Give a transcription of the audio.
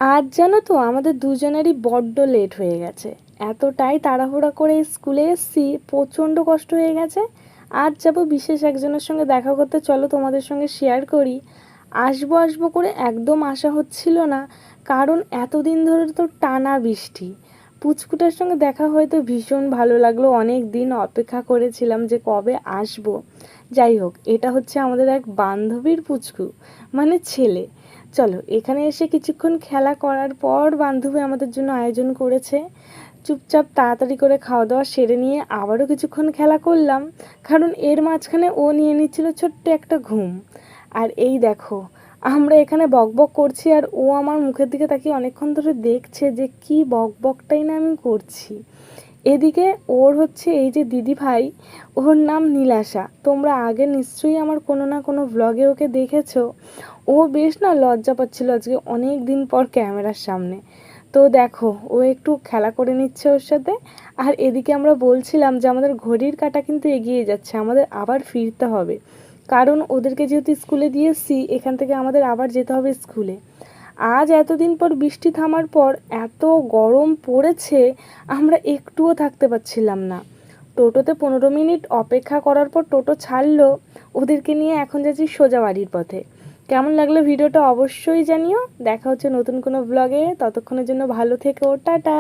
আজ জানো তো আমাদের দুজনেরই বড্ড লেট হয়ে গেছে। এতটাই তাড়াহুড়া করে স্কুলে এসেছি, প্রচণ্ড কষ্ট হয়ে গেছে। আজ যাব বিশেষ একজনের সঙ্গে দেখা করতে, চলো তোমাদের সঙ্গে শেয়ার করি। আসবো আসবো করে একদম আসা হচ্ছিল না, কারণ এতদিন ধরে তো টানা বৃষ্টি। পুচকুটার সঙ্গে দেখা হয়তো ভীষণ ভালো লাগলো, অনেক দিন অপেক্ষা করেছিলাম যে কবে আসবো। যাই হোক, এটা হচ্ছে আমাদের এক বান্ধবীর পুচকু, মানে ছেলে। চলো, এখানে এসে কিছুক্ষণ খেলা করার পর বান্ধবী আমাদের জন্য আয়োজন করেছে। চুপচাপ তাড়াতাড়ি করে খাওয়া দাওয়া সেরে নিয়ে আবারও কিছুক্ষণ খেলা করলাম, কারণ এর মাঝখানে ও নিয়ে নিচ্ছিল ছোট্ট একটা ঘুম। আর এই দেখো, আমরা এখানে বকবক করছি আর ও আমার মুখের দিকে তাকিয়ে অনেকক্ষণ ধরে দেখছে যে কি বকবকটাই না আমি করছি। এদিকে ওর হচ্ছে এই যে দিদি ভাই, ওর নাম নীলাশা। তোমরা আগে নিশ্চয়ই আমার কোনো না কোনো ভ্লগে ওকে দেখেছো। ও বেশ না লজ্জা পাচ্ছিল আজকে অনেক দিন পর ক্যামেরার সামনে। তো দেখো, ও একটু খেলা করে নিচ্ছে ওর সাথে। আর এদিকে আমরা বলছিলাম যে আমাদের ঘড়ির কাঁটা কিন্তু এগিয়ে যাচ্ছে, আমাদের আবার ফিরতে হবে, কারণ ওদেরকে যেহেতু স্কুলে দিয়ে এসছি, এখান থেকে আমাদের আবার যেতে হবে স্কুলে। আজ এতদিন পর বৃষ্টি থামার পর এত গরম পড়েছে, আমরা একটুও থাকতে পারছিলাম না। টোটোতে 15 মিনিট অপেক্ষা করার পর টোটো ছাড়লো। ওদেরকে নিয়ে এখন যাচ্ছি সোজা বাড়ির পথে। কেমন লাগলো ভিডিওটা অবশ্যই জানিও। দেখা হচ্ছে নতুন কোনো ব্লগে, ততক্ষণের জন্য ভালো থেকো, টাটা।